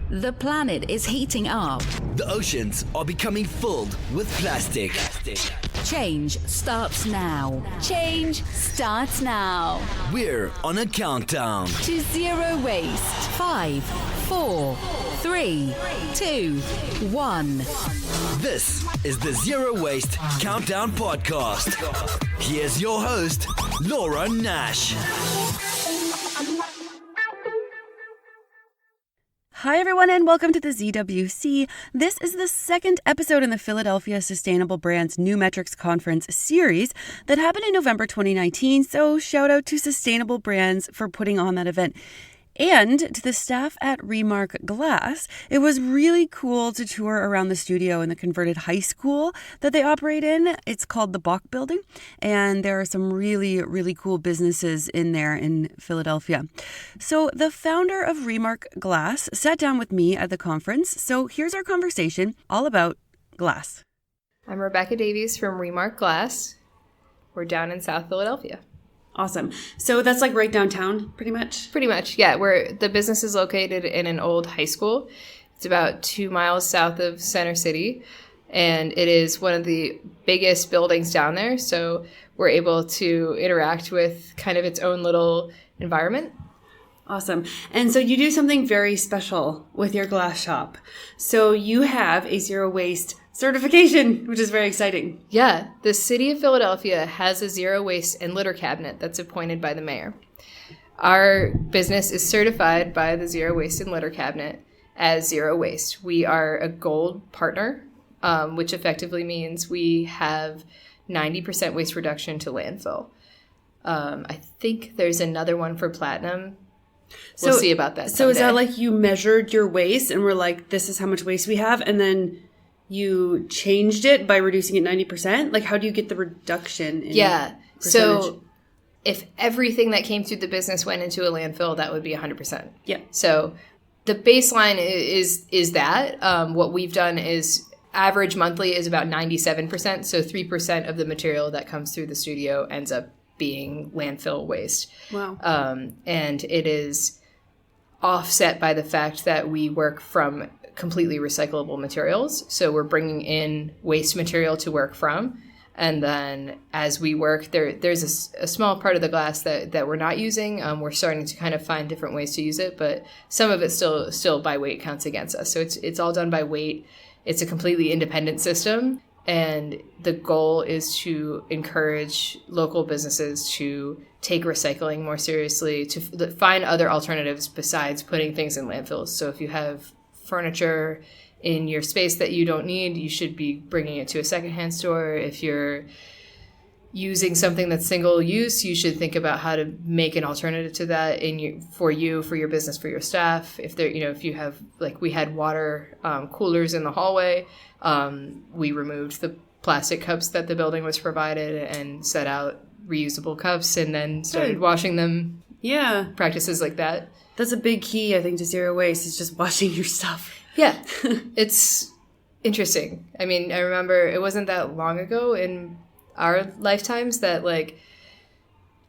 The planet is heating up. The oceans are becoming filled with plastic. Change starts now. Change starts now. We're on a countdown To zero waste. 5, 4, 3, 2, 1. This is the Zero Waste Countdown Podcast. Here's your host, Laura Nash. Hi, everyone, and welcome to the ZWC. This is the second episode in the Philadelphia Sustainable Brands New Metrics Conference series that happened in November 2019. So shout out to Sustainable Brands for putting on that event. And to the staff at Remark Glass. It was really cool to tour around the studio in the converted high school that they operate in. It's called the Bok Building, and there are some really, really cool businesses in there in Philadelphia. So the founder of Remark Glass sat down with me at the conference. So here's our conversation all about glass. I'm Rebecca Davies from Remark Glass. We're down in South Philadelphia. Awesome. So that's like right downtown, pretty much? Pretty much, yeah. The business is located in an old high school. It's about 2 miles south of Center City, and it is one of the biggest buildings down there. So we're able to interact with kind of its own little environment. Awesome. And so you do something very special with your glass shop. So you have a zero waste certification, which is very exciting. Yeah, the city of Philadelphia has a zero waste and litter cabinet that's appointed by the mayor. Our business is certified by the zero waste and litter cabinet as zero waste. We are a gold partner, which effectively means we have 90% waste reduction to landfill. I think there's another one for platinum. We'll see about that someday. So is that like you measured your waste and were like, this is how much waste we have, and then you changed it by reducing it 90%? Like, how do you get the reduction in percentage? So if everything that came through the business went into a landfill, that would be 100%. Yeah. So the baseline is that. What we've done is average monthly is about 97%. So 3% of the material that comes through the studio ends up being landfill waste. Wow. And it is offset by the fact that we work from completely recyclable materials. So we're bringing in waste material to work from. And then as we work, there's a small part of the glass that we're not using. We're starting to kind of find different ways to use it, but some of it still by weight counts against us. So it's all done by weight. It's a completely independent system. And the goal is to encourage local businesses to take recycling more seriously, to find other alternatives besides putting things in landfills. So if you have furniture in your space that you don't need, you should be bringing it to a secondhand store. If you're using something that's single use, you should think about how to make an alternative to that for your business, for your staff. If you have, like, we had water coolers in the hallway, we removed the plastic cups that the building was provided and set out reusable cups and then started washing them. Yeah. Practices like that. That's a big key, I think, to zero waste, is just washing your stuff. Yeah. It's interesting. I mean, I remember it wasn't that long ago in our lifetimes that, like,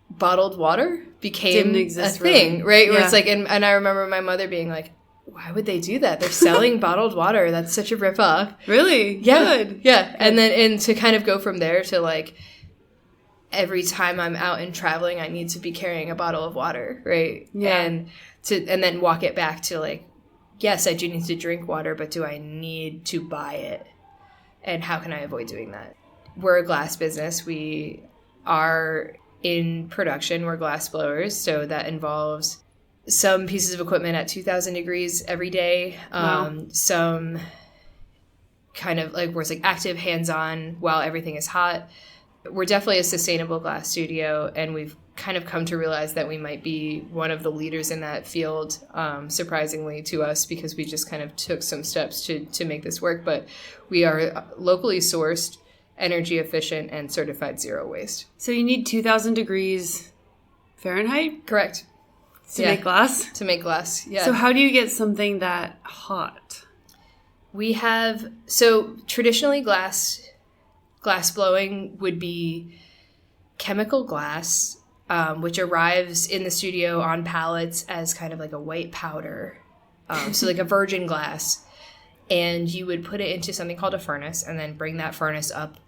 bottled water became a thing, really. right? Yeah. Where it's like, and I remember my mother being like, why would they do that? They're selling bottled water. That's such a ripoff. Really? Yeah. Good. Yeah. And to kind of go from there to, like, every time I'm out and traveling, I need to be carrying a bottle of water, right? Yeah. And then walk it back to, like, yes, I do need to drink water, but do I need to buy it? And how can I avoid doing that? We're a glass business. We are in production. We're glass blowers, so that involves some pieces of equipment at 2,000 degrees every day. Wow. Some kind of like where it's like active hands-on while everything is hot. We're definitely a sustainable glass studio, and we've kind of come to realize that we might be one of the leaders in that field, surprisingly to us, because we just kind of took some steps to make this work. But we are locally sourced, energy efficient, and certified zero waste. So you need 2,000 degrees Fahrenheit? Correct. To make glass? To make glass, yeah. So how do you get something that hot? So traditionally glass blowing would be chemical glass, which arrives in the studio on pallets as kind of like a white powder. so like a virgin glass, and you would put it into something called a furnace and then bring that furnace up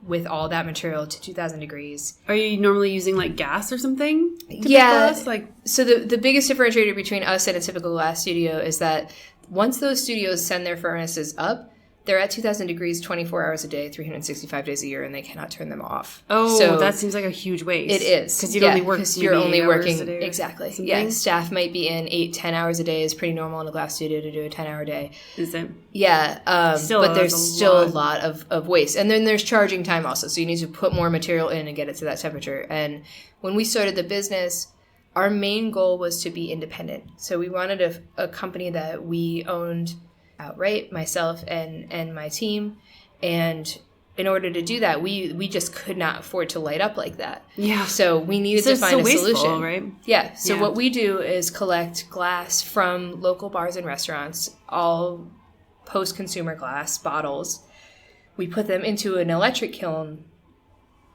with all that material to 2,000 degrees. Are you normally using like gas or something? Yeah. Glass? Like, so the biggest differentiator between us and a typical glass studio is that once those studios send their furnaces up, they're at 2,000 degrees 24 hours a day, 365 days a year, and they cannot turn them off. Oh, so that seems like a huge waste. It is. Because you're only working working, exactly. Yeah, staff might be in 8-10 hours a day is pretty normal in a glass studio to do a 10-hour day. Is it? Yeah, but there's still a lot of waste. And then there's charging time also, so you need to put more material in and get it to that temperature. And when we started the business, our main goal was to be independent. So we wanted a company that we owned outright, myself and my team, and in order to do that, we just could not afford to light up like that. Yeah. So we needed to find a solution. Right? Yeah. So what we do is collect glass from local bars and restaurants, all post-consumer glass bottles. We put them into an electric kiln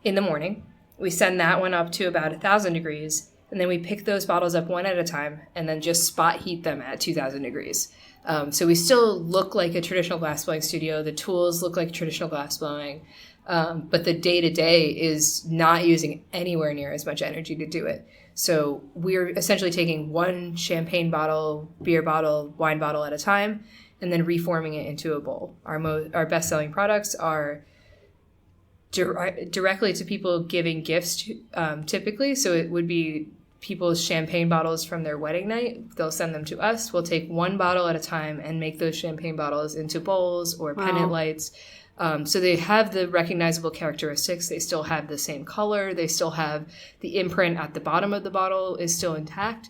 in the morning. We send that one up to about 1,000 degrees, and then we pick those bottles up one at a time and then just spot heat them at 2,000 degrees. So we still look like a traditional glassblowing studio. The tools look like traditional glassblowing, but the day-to-day is not using anywhere near as much energy to do it. So we're essentially taking one champagne bottle, beer bottle, wine bottle at a time, and then reforming it into a bowl. Our best-selling products are directly to people giving gifts, typically. So it would be people's champagne bottles from their wedding night. They'll send them to us. We'll take one bottle at a time and make those champagne bottles into bowls or pendant lights. So they have the recognizable characteristics. They still have the same color. They still have the imprint at the bottom of the bottle is still intact.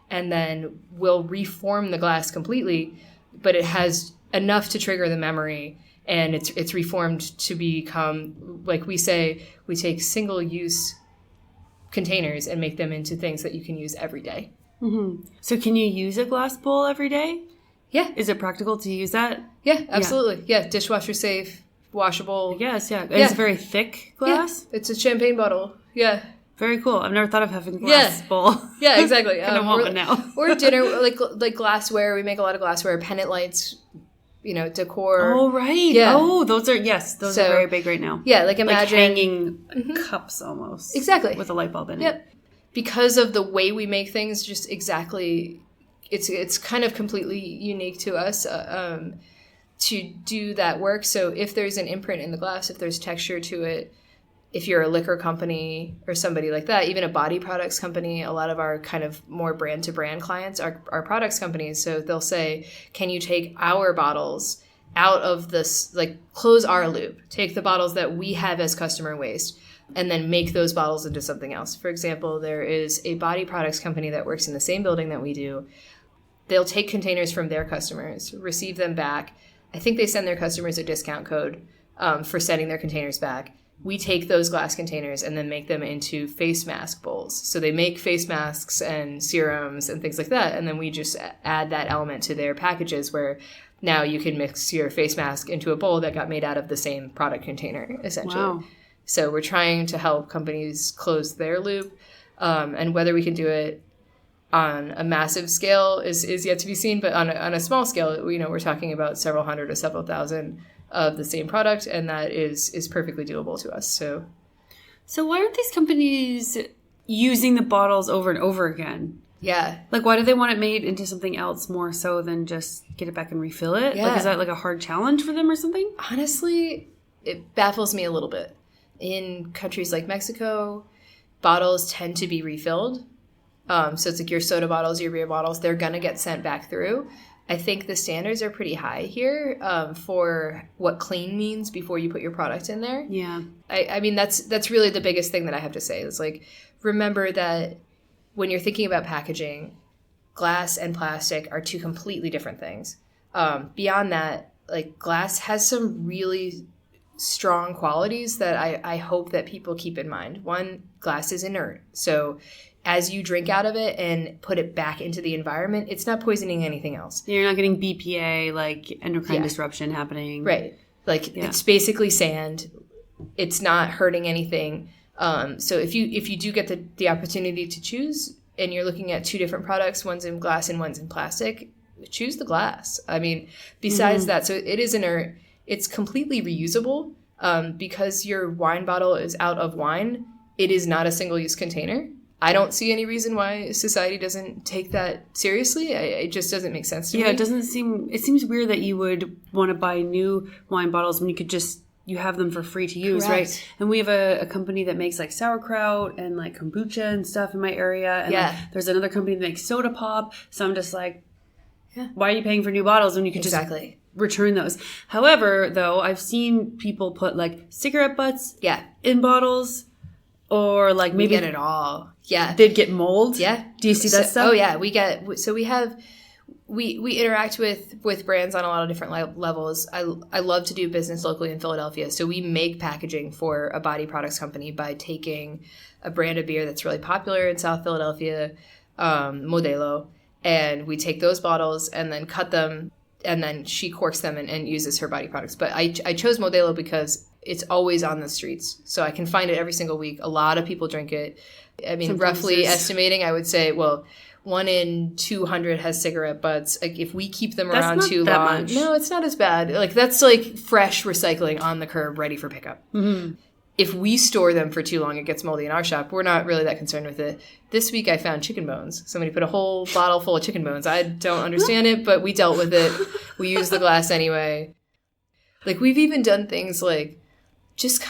And then we'll reform the glass completely, but it has enough to trigger the memory, and it's reformed to become, like we say, we take single-use containers and make them into things that you can use every day. Mm-hmm. So can you use a glass bowl every day? Yeah. Is it practical to use that? Yeah, absolutely. Yeah, dishwasher safe, washable. Yes, yeah. It's very thick glass? Yeah. It's a champagne bottle. Yeah. Very cool. I've never thought of having a glass bowl. Yeah, exactly. I want one now. Or dinner, like glassware. We make a lot of glassware, pendant lights, decor. Oh, right. Yeah. Oh, those are very big right now. Yeah, like imagine. Like hanging cups almost. Exactly. With a light bulb in it. Yep. Because of the way we make things, just exactly, it's kind of completely unique to us to do that work. So if there's an imprint in the glass, if there's texture to it, if you're a liquor company or somebody like that, even a body products company, a lot of our kind of more brand-to-brand clients are products companies. So they'll say, can you take our bottles out of this, like close our loop, take the bottles that we have as customer waste, and then make those bottles into something else. For example, there is a body products company that works in the same building that we do. They'll take containers from their customers, receive them back. I think they send their customers a discount code for sending their containers back. We take those glass containers and then make them into face mask bowls. So they make face masks and serums and things like that. And then we just add that element to their packages where now you can mix your face mask into a bowl that got made out of the same product container, essentially. Wow. So we're trying to help companies close their loop. And whether we can do it on a massive scale is yet to be seen. But on a small scale, we're talking about several hundred or several thousand of the same product, and that is perfectly doable to us. So why aren't these companies using the bottles over and over again? Yeah. Like, why do they want it made into something else more so than just get it back and refill it? Yeah. Like, is that like a hard challenge for them or something? Honestly, it baffles me a little bit. In countries like Mexico, bottles tend to be refilled. So it's like your soda bottles, your beer bottles, they're going to get sent back through. I think the standards are pretty high here for what clean means before you put your product in there. Yeah. I mean, that's really the biggest thing that I have to say. Is like, remember that when you're thinking about packaging, glass and plastic are two completely different things. Beyond that, like, glass has some really strong qualities that I hope that people keep in mind. One, glass is inert. So as you drink out of it and put it back into the environment, it's not poisoning anything else. You're not getting BPA, like endocrine disruption happening. Right. Like, it's basically sand. It's not hurting anything. So if you do get the opportunity to choose and you're looking at two different products, one's in glass and one's in plastic, choose the glass. I mean, besides that, so it is inert. It's completely reusable because your wine bottle is out of wine. It is not a single-use container. I don't see any reason why society doesn't take that seriously. It just doesn't make sense to me. Yeah, it seems weird that you would want to buy new wine bottles when you have them for free to use, Correct. right? And we have a company that makes like sauerkraut and like kombucha and stuff in my area. And like, there's another company that makes soda pop. So I'm just like, why are you paying for new bottles when you could just return those? However, though, I've seen people put like cigarette butts in bottles, or like maybe we get it all. Yeah, they'd get mold. Yeah, do you see that stuff? Oh yeah, we interact with brands on a lot of different levels. I love to do business locally in Philadelphia, so we make packaging for a body products company by taking a brand of beer that's really popular in South Philadelphia, Modelo, and we take those bottles and then cut them, and then she corks them and uses her body products. But I chose Modelo because it's always on the streets, so I can find it every single week. A lot of people drink it. I mean, sometimes roughly estimating, I would say, 1 in 200 has cigarette butts. Like, if we keep them around too long, no, it's not as bad. Like, that's like fresh recycling on the curb, ready for pickup. Mm-hmm. If we store them for too long, it gets moldy in our shop. We're not really that concerned with it. This week, I found chicken bones. Somebody put a whole bottle full of chicken bones. I don't understand it, but we dealt with it. We used the glass anyway. Like, we've even done things like just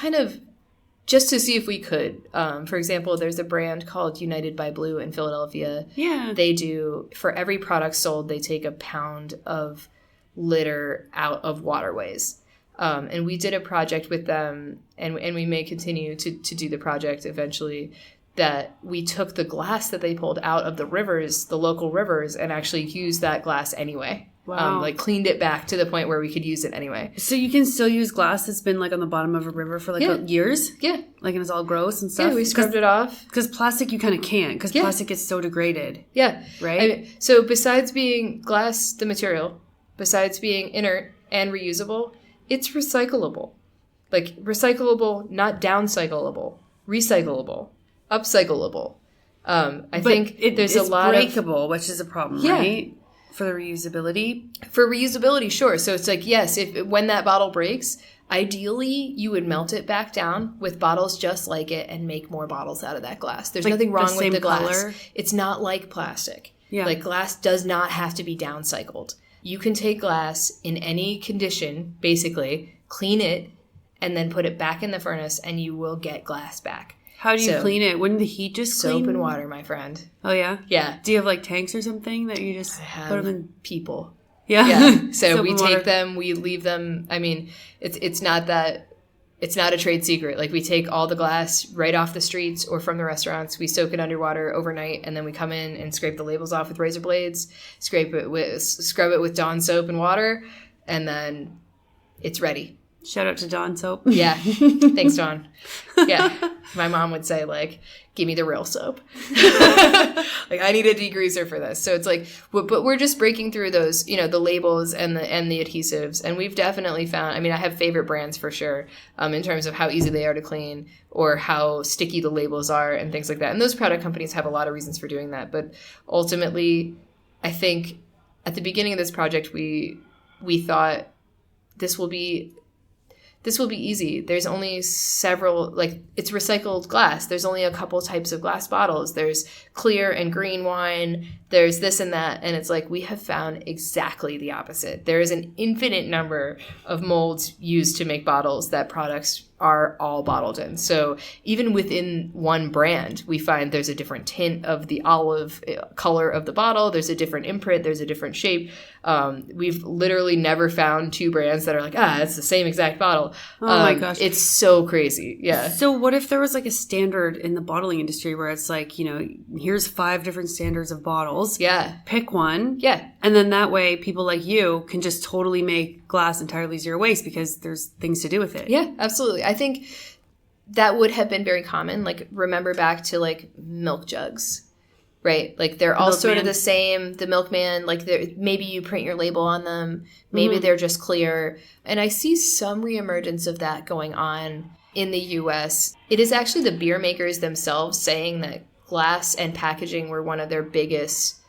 to see if we could. For example, there's a brand called United by Blue in Philadelphia. Yeah. They do, for every product sold, they take a pound of litter out of waterways. And we did a project with them, and we may continue to do the project eventually, that we took the glass that they pulled out of the rivers, the local rivers, and actually used that glass anyway. Wow. Like, cleaned it back to the point where we could use it anyway. So you can still use glass that's been like on the bottom of a river for years? Yeah. Like, and it's all gross and stuff? Yeah, we scrubbed it off. Because plastic you kind of can't, because plastic gets so degraded. Yeah. Right? I mean, so besides being glass, the material, besides being inert and reusable, it's recyclable. Like, recyclable, not downcyclable. Recyclable. Upcyclable. I think there's a lot of... It's breakable, which is a problem, right? For the reusability? For reusability, sure. So it's like, yes, when that bottle breaks, ideally you would melt it back down with bottles just like it and make more bottles out of that glass. There's nothing wrong with the glass. Color. It's not like plastic. Yeah. Like, glass does not have to be downcycled. You can take glass in any condition, basically, clean it, and then put it back in the furnace, and you will get glass back. How do you clean it? Wouldn't the heat just clean? Soap and water, my friend. Oh, yeah? Yeah. Do you have, like, tanks or something that you just put them in? People. Yeah? Yeah. So we take them, we leave them. I mean, it's not a trade secret. Like, we take all the glass right off the streets or from the restaurants. We soak it underwater overnight, and then we come in and scrape the labels off with razor blades, scrub it with Dawn soap and water, and then it's ready. Shout out to Dawn soap. Yeah. Thanks, Dawn. Yeah. My mom would say, like, give me the real soap. Like, I need a degreaser for this. So it's like, but we're just breaking through those, the labels and the adhesives. And we've definitely found, I mean, I have favorite brands for sure, in terms of how easy they are to clean or how sticky the labels are and things like that. And those product companies have a lot of reasons for doing that. But ultimately, I think at the beginning of this project, we thought this will be easy. There's only several, like, it's recycled glass. There's only a couple types of glass bottles. There's clear and green wine. There's this and that. And it's like, we have found exactly the opposite. There is an infinite number of molds used to make bottles that products are all bottled in. So even within one brand, we find there's a different tint of the olive color of the bottle. There's a different imprint. There's a different shape. We've literally never found two brands that are like, it's the same exact bottle. Oh my gosh. It's so crazy. Yeah. So what if there was like a standard in the bottling industry where it's like, here's 5 different standards of bottles. Yeah. Pick one. Yeah. And then that way people like you can just totally make glass entirely zero waste because there's things to do with it. Yeah, absolutely. I think that would have been very common. Like, remember back to like milk jugs. Right? Like, they're all sort of the same. The milkman, like, maybe you print your label on them. Maybe they're just clear. And I see some reemergence of that going on in the U.S. It is actually the beer makers themselves saying that glass and packaging were one of their biggest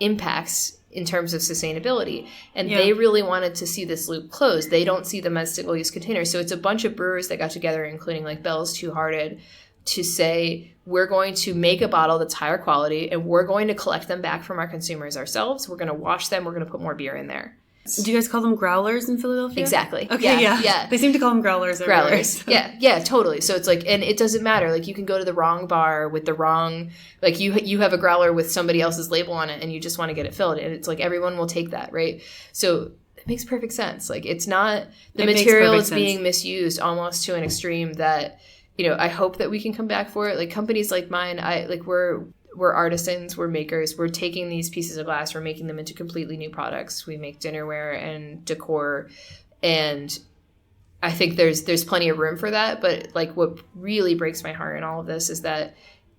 impacts in terms of sustainability. And they really wanted to see this loop closed. They don't see them as single-use containers. So it's a bunch of brewers that got together, including like Bell's Two Hearted, to say, we're going to make a bottle that's higher quality and we're going to collect them back from our consumers ourselves. We're going to wash them. We're going to put more beer in there. Do you guys call them growlers in Philadelphia? Exactly. Okay, yeah. They seem to call them growlers everywhere. Growlers. Yeah, totally. So it's like, and it doesn't matter. Like, you can go to the wrong bar with the wrong, like you have a growler with somebody else's label on it and you just want to get it filled. And it's like, everyone will take that, right? So it makes perfect sense. Like, it's not, the material is being misused almost to an extreme that, you know, I hope that we can come back for it. Like, companies like mine, we're artisans, we're makers, we're taking these pieces of glass, we're making them into completely new products. We make dinnerware and decor, and I think there's plenty of room for that. But like, what really breaks my heart in all of this is that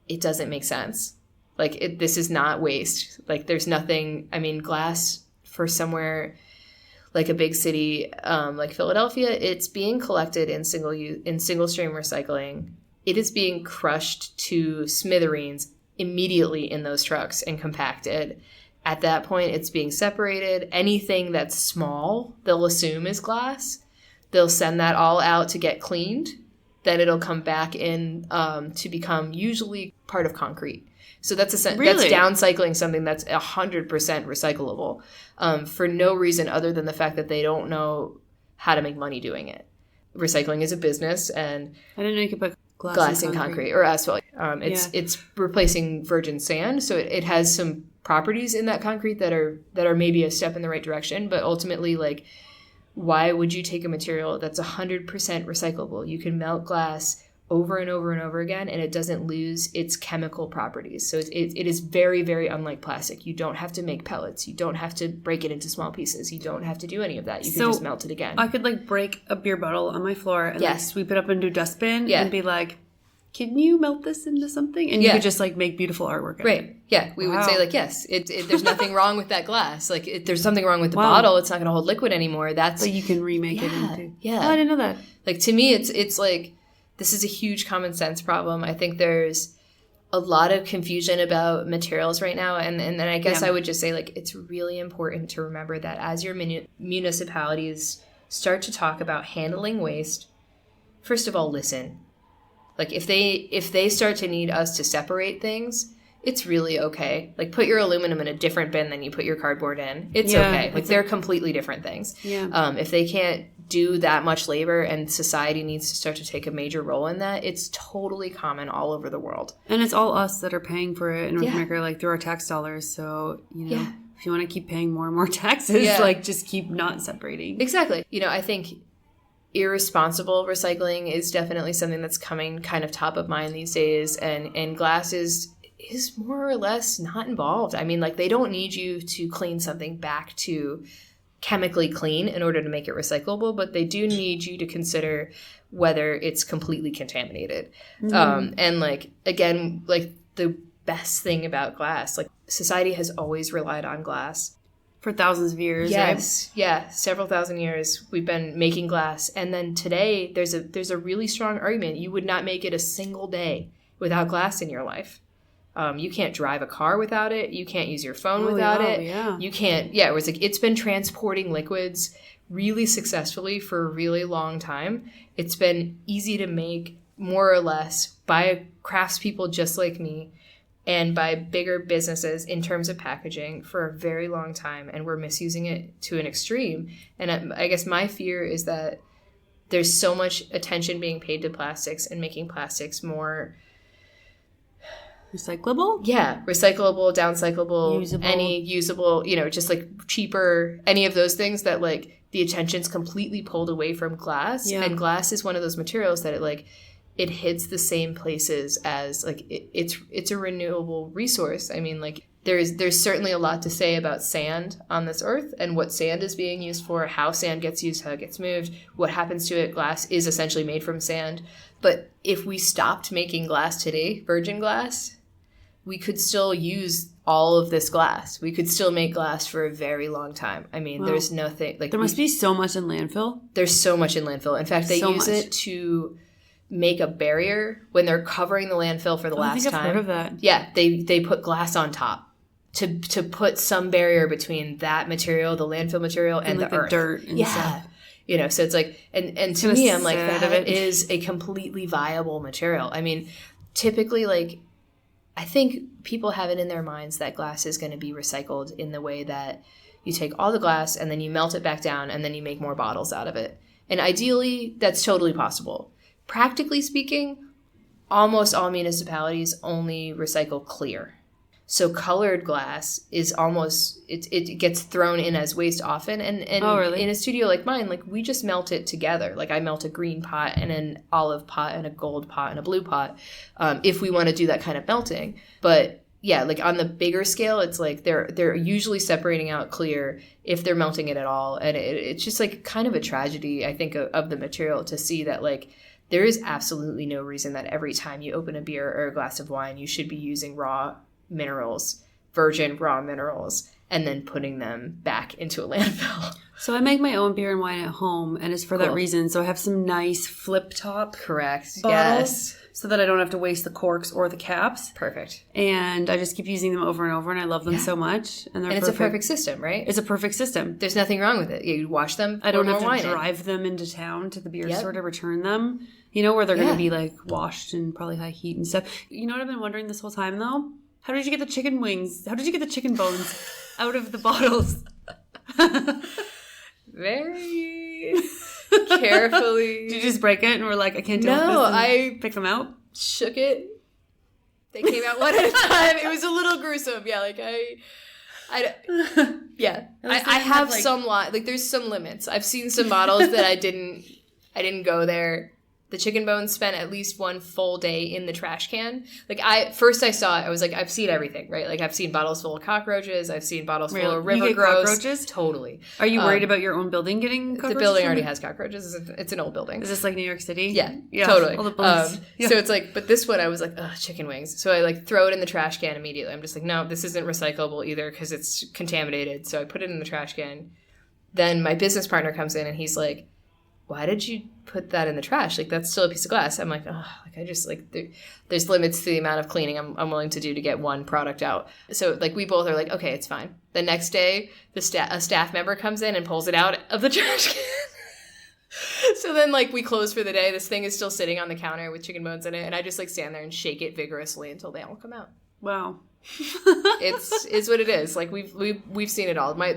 it doesn't make sense. Like, this is not waste. Like, there's nothing, I mean, glass for somewhere like a big city like Philadelphia, it's being collected in single stream recycling. It is being crushed to smithereens immediately in those trucks and compacted. At that point, it's being separated. Anything that's small, they'll assume is glass. They'll send that all out to get cleaned. Then it'll come back in to become usually part of concrete. So that's that's downcycling something that's 100% recyclable for no reason other than the fact that they don't know how to make money doing it. Recycling is a business, and I didn't know you could put glass in concrete or asphalt. It's replacing virgin sand, so it has some properties in that concrete that are maybe a step in the right direction. But ultimately, like, why would you take a material that's 100% recyclable? You can melt glass over and over and over again, and it doesn't lose its chemical properties. So it is very, very unlike plastic. You don't have to make pellets. You don't have to break it into small pieces. You don't have to do any of that. You can just melt it again. I could like break a beer bottle on my floor and like sweep it up into a dustbin and be like, can you melt this into something? And you could just like make beautiful artwork. Right. Yeah. We would say like, yes, there's nothing wrong with that glass. Like, if there's something wrong with the bottle, it's not going to hold liquid anymore. But you can remake it into. Yeah. Oh, I didn't know that. Like, to me, it's like, this is a huge common sense problem. I think there's a lot of confusion about materials right now. And then I guess I would just say, like, it's really important to remember that as your municipalities start to talk about handling waste, first of all, listen. Like, if they start to need us to separate things, it's really okay. Like, put your aluminum in a different bin than you put your cardboard in. It's okay. Like, they're completely different things. Yeah. If they can't do that much labor and society needs to start to take a major role in that, it's totally common all over the world. And it's all us that are paying for it in North America, like, through our tax dollars. So, you know, if you want to keep paying more and more taxes, like, just keep not separating. Exactly. You know, I think irresponsible recycling is definitely something that's coming kind of top of mind these days. And glass is more or less not involved. I mean, like, they don't need you to clean something back to chemically clean in order to make it recyclable, but they do need you to consider whether it's completely contaminated. Mm-hmm. And like, again, like, the best thing about glass, like, society has always relied on glass. For thousands of years, yes, right? Yeah, several thousand years we've been making glass. And then today there's a really strong argument. You would not make it a single day without glass in your life. You can't drive a car without it. You can't use your phone without it. Yeah. You can't. Yeah, it was like, it's been transporting liquids really successfully for a really long time. It's been easy to make, more or less, by craftspeople just like me and by bigger businesses in terms of packaging for a very long time. And we're misusing it to an extreme. And I guess my fear is that there's so much attention being paid to plastics and making plastics more recyclable? Yeah, recyclable, downcyclable, any usable, you know, just like cheaper, any of those things, that like the attention's completely pulled away from glass. Yeah. And glass is one of those materials that it hits the same places as like it's a renewable resource. I mean, like, there's certainly a lot to say about sand on this earth and what sand is being used for, how sand gets used, how it gets moved, what happens to it. Glass is essentially made from sand. But if we stopped making glass today, virgin glass, we could still use all of this glass. We could still make glass for a very long time. I mean, there's nothing like, there must be so much in landfill. There's so much in landfill. In fact, they use it to make a barrier when they're covering the landfill for the last time. I think I've heard of that. Yeah, they put glass on top to put some barrier between that material, the landfill material, and like the earth. dirt and stuff. You know, so it's like, and to me, I'm like, that is a completely viable material. I mean, typically, like, I think people have it in their minds that glass is going to be recycled in the way that you take all the glass and then you melt it back down and then you make more bottles out of it. And ideally, that's totally possible. Practically speaking, almost all municipalities only recycle clear. So colored glass is almost, it gets thrown in as waste often. And oh, really? In a studio like mine, like we just melt it together. Like I melt a green pot and an olive pot and a gold pot and a blue pot if we want to do that kind of melting. But yeah, like on the bigger scale, it's like they're usually separating out clear if they're melting it at all. And it's just like kind of a tragedy, I think, of the material to see that like there is absolutely no reason that every time you open a beer or a glass of wine, you should be using raw minerals, virgin raw minerals, and then putting them back into a landfill. So I make my own beer and wine at home, and it's for that reason. So I have some nice flip top Correct. bottles, Yes. so that I don't have to waste the corks or the caps. Perfect. And I just keep using them over and over, and I love them so much. And it's a perfect system, right? It's a perfect system. There's nothing wrong with it. You wash them. I don't have to wine drive them into town to the beer store to return them. You know, where they're going to be like washed in probably high heat and stuff. You know what I've been wondering this whole time though? How did you get the chicken wings? How did you get the chicken bones out of the bottles? Very carefully. Did you just break it and were like, I can't do this? No, I pick them out. Shook it. They came out one at a time. It was a little gruesome. Yeah, like I have like, some like there's some limits. I've seen some bottles that I didn't go there. The chicken bones spent at least one full day in the trash can. Like I saw it, I was like, I've seen everything, right? Like I've seen bottles full of cockroaches. I've seen bottles full of river growths. Cockroaches? Totally. Are you worried about your own building getting cockroaches? The building already has cockroaches. It's an old building. Is this like New York City? Yeah, totally. All the So it's like, but this one I was like, ugh, chicken wings. So I like throw it in the trash can immediately. I'm just like, no, this isn't recyclable either because it's contaminated. So I put it in the trash can. Then my business partner comes in and he's like, why did you put that in the trash? Like, that's still a piece of glass. I'm like, oh, like I just like, there's limits to the amount of cleaning I'm willing to do to get one product out. So like, we both are like, okay, it's fine. The next day, a staff member comes in and pulls it out of the trash can. So then like we close for the day. This thing is still sitting on the counter with chicken bones in it. And I just like stand there and shake it vigorously until they all come out. Wow. It's what it is. Like we've seen it all. My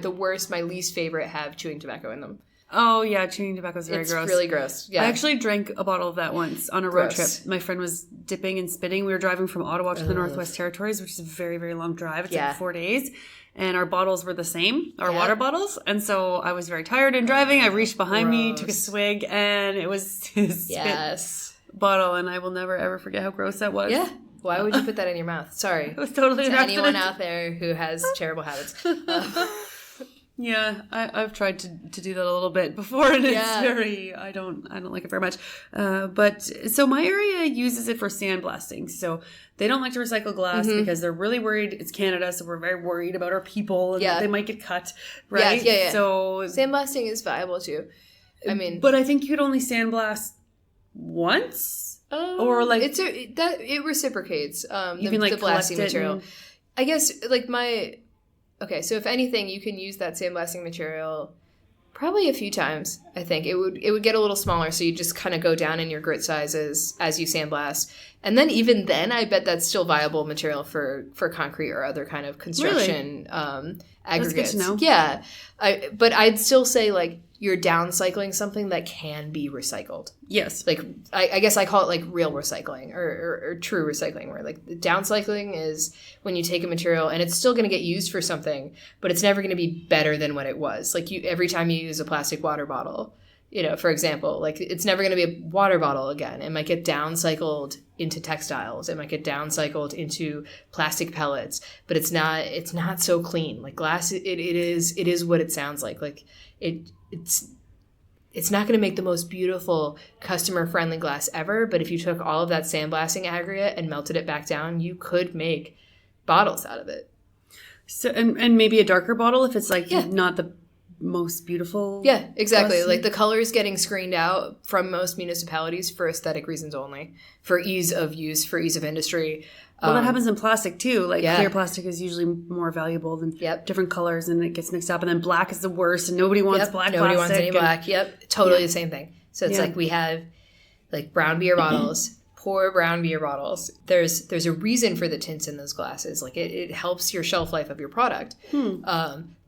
least favorite have chewing tobacco in them. Oh, yeah, chewing tobacco is very gross. It's really gross, yeah. I actually drank a bottle of that once on a road trip. My friend was dipping and spitting. We were driving from Ottawa to the Northwest Territories, which is a very, very long drive. It's like 4 days. And our bottles were the same, our water bottles. And so I was very tired in driving. I reached behind me, took a swig, and it was his spit bottle. And I will never, ever forget how gross that was. Yeah. Why would you put that in your mouth? Sorry. It was totally to anyone out there who has terrible habits. Yeah, I've tried to do that a little bit before, and it's very I don't like it very much. But so my area uses it for sandblasting. So they don't like to recycle glass because they're really worried. It's Canada, so we're very worried about our people and that they might get cut. Right? Yeah. So sandblasting is viable too. I mean, but I think you could only sandblast once, or like it reciprocates. You can like the blasting collect material. I guess like my. Okay, so if anything, you can use that sandblasting material probably a few times, I think. It would get a little smaller, so you just kind of go down in your grit sizes as you sandblast. And then even then, I bet that's still viable material for concrete or other kind of construction aggregates. That's good to know. Yeah. But I'd still say, like, you're downcycling something that can be recycled. Yes. Like, I guess I call it, like, real recycling or true recycling, where, like, downcycling is when you take a material and it's still going to get used for something, but it's never going to be better than what it was. Like, every time you use a plastic water bottle, you know, for example, like, it's never going to be a water bottle again. It might get downcycled into textiles. It might get downcycled into plastic pellets, but it's not so clean. Like, glass, it is what it sounds like. Like, it's not going to make the most beautiful customer-friendly glass ever, but if you took all of that sandblasting aggregate and melted it back down, you could make bottles out of it. So and maybe a darker bottle if it's like not the most beautiful. Yeah, exactly. Like the colors getting screened out from most municipalities for aesthetic reasons only, for ease of use, for ease of industry. Well, that happens in plastic too. Like Yeah. clear plastic is usually more valuable than Yep. different colors, and it gets mixed up. And then black is the worst, and nobody wants Yep. black Nobody plastic. wants any and- black. Yep. Totally the same thing. So it's Yeah. like we have like brown beer bottles, poor brown beer bottles. There's a reason for the tints in those glasses. Like it helps your shelf life of your product.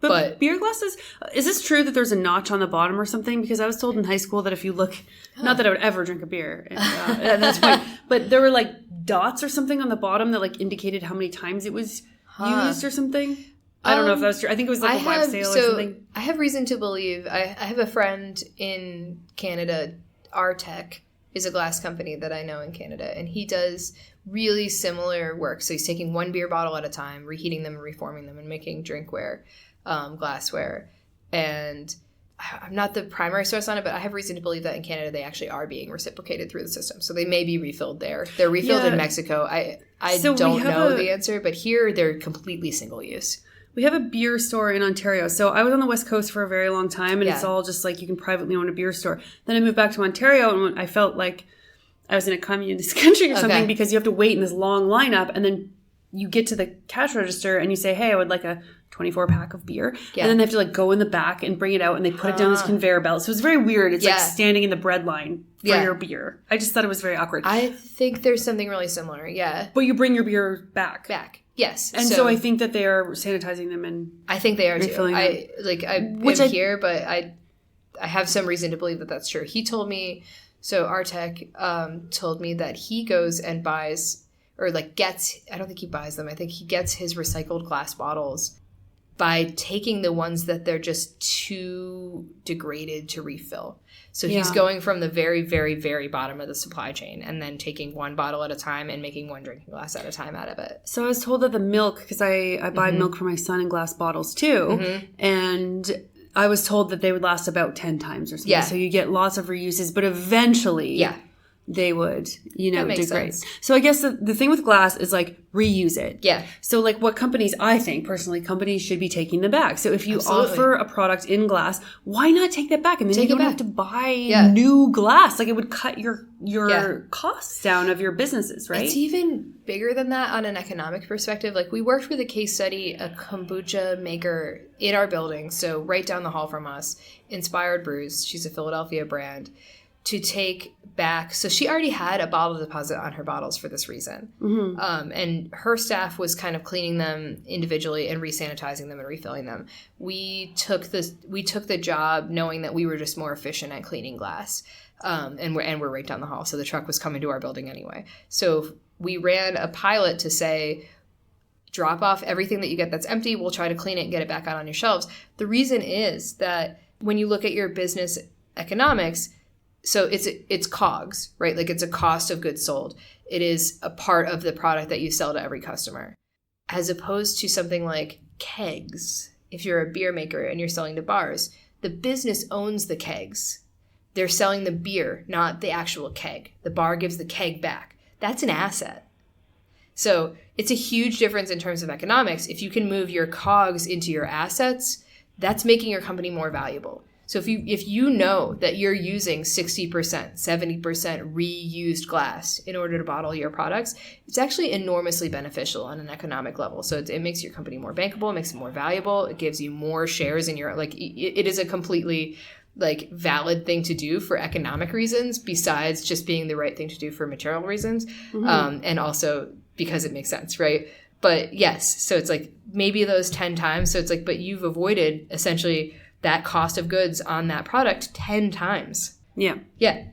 But beer glasses, is this true that there's a notch on the bottom or something? Because I was told in high school that if you look, not that I would ever drink a beer at this point, but there were like dots or something on the bottom that like indicated how many times it was used or something. I don't know if that's true. I think it was like a wife sale or something. I have reason to believe, I have a friend in Canada, Artec is a glass company that I know in Canada, and he does really similar work. So he's taking one beer bottle at a time, reheating them and reforming them and making drinkware, glassware. And I'm not the primary source on it, but I have reason to believe that in Canada they actually are being reciprocated through the system. So they may be refilled there. They're refilled in Mexico. I don't know the answer, but here they're completely single use. We have a beer store in Ontario. So I was on the West Coast for a very long time, and it's all just like you can privately own a beer store. Then I moved back to Ontario, and I felt like I was in a communist country or something because you have to wait in this long lineup, and then you get to the cash register and you say, hey, I would like a 24-pack of beer. Yeah. And then they have to like go in the back and bring it out, and they put it down this conveyor belt. So it's very weird. It's like standing in the bread line for your beer. I just thought it was very awkward. I think there's something really similar. Yeah. But you bring your beer back. Yes. And so I think that they are sanitizing them and I think they are too. I'm here, but I have some reason to believe that that's true. He told me, so Artec told me that he goes and buys or like gets, I don't think he buys them. I think he gets his recycled glass bottles by taking the ones that they're just too degraded to refill. So he's going from the very, very, very bottom of the supply chain and then taking one bottle at a time and making one drinking glass at a time out of it. So I was told that the milk, because I buy milk for my son in glass bottles too, and I was told that they would last about 10 times or something. Yeah. So you get lots of reuses, but eventually they would, degrade. Sense. So I guess the thing with glass is like reuse it. Yeah. So like what companies, I think personally, companies should be taking them back. So if you offer a product in glass, why not take that back? And then you don't have to buy new glass. Like it would cut your costs down of your businesses, right? It's even bigger than that on an economic perspective. Like we worked with a case study, a kombucha maker in our building. So right down the hall from us, Inspired Brews. She's a Philadelphia brand. To take back, so she already had a bottle deposit on her bottles for this reason. And her staff was kind of cleaning them individually and resanitizing them and refilling them. We took the job knowing that we were just more efficient at cleaning glass. And we're right down the hall. So the truck was coming to our building anyway. So we ran a pilot to say, drop off everything that you get that's empty. We'll try to clean it and get it back out on your shelves. The reason is that when you look at your business economics, so it's COGS, right? Like it's a cost of goods sold. It is a part of the product that you sell to every customer. As opposed to something like kegs. If you're a beer maker and you're selling to bars, the business owns the kegs. They're selling the beer, not the actual keg. The bar gives the keg back. That's an asset. So it's a huge difference in terms of economics. If you can move your COGS into your assets, that's making your company more valuable. So if you know that you're using 60%, 70% reused glass in order to bottle your products, it's actually enormously beneficial on an economic level. So it makes your company more bankable, it makes it more valuable, it gives you more shares in your, like, it is a completely like valid thing to do for economic reasons besides just being the right thing to do for material reasons. And also because it makes sense, right? But yes, so it's like maybe those 10 times. So it's like, but you've avoided essentially that cost of goods on that product 10 times. Yeah.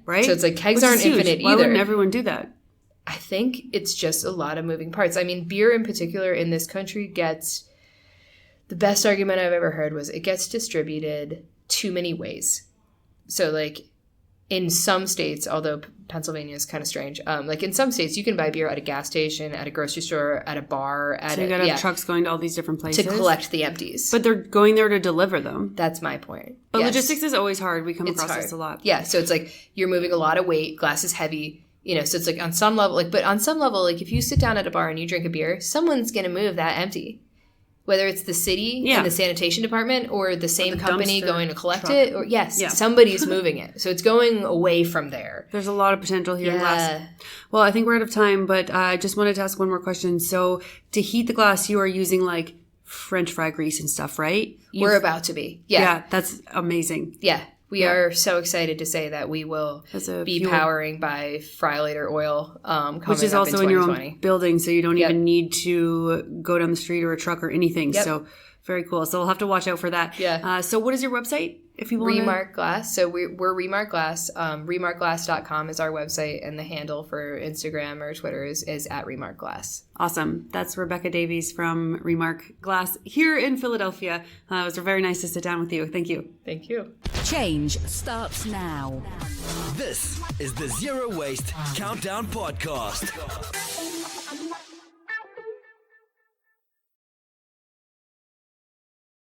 Right? So it's like kegs aren't infinite either. Why wouldn't everyone do that? I think it's just a lot of moving parts. I mean, beer in particular in this country gets, the best argument I've ever heard was it gets distributed too many ways. So like in some states, although Pennsylvania is kind of strange, like in some states you can buy beer at a gas station, at a grocery store, at a bar. So you gotta have trucks going to all these different places? To collect the empties. But they're going there to deliver them. That's my point. But logistics is always hard. We come across this a lot. Yeah, so it's like you're moving a lot of weight, glass is heavy, so it's like on some level, like, but on some level, like if you sit down at a bar and you drink a beer, someone's going to move that empty. whether it's the city and the sanitation department or the same company going to collect truck. it, or somebody's moving it. So it's going away from there. There's a lot of potential here in glass. Well, I think we're out of time, but I just wanted to ask one more question. So to heat the glass, you are using like French fry grease and stuff, right? We're about to be. Yeah, that's amazing. Yeah. We are so excited to say that we will be powering by fry-later oil coming which is up also in your own building, so you don't even need to go down the street or a truck or anything. So very cool. So we'll have to watch out for that. Yeah. So what is your website? If you want Remark Glass. So we're Remark Glass. Remarkglass.com is our website, and the handle for Instagram or Twitter is at Remark Glass. Awesome. That's Rebecca Davies from Remark Glass here in Philadelphia. It was very nice to sit down with you. Thank you. Thank you. Change starts now. This is the Zero Waste Countdown Podcast.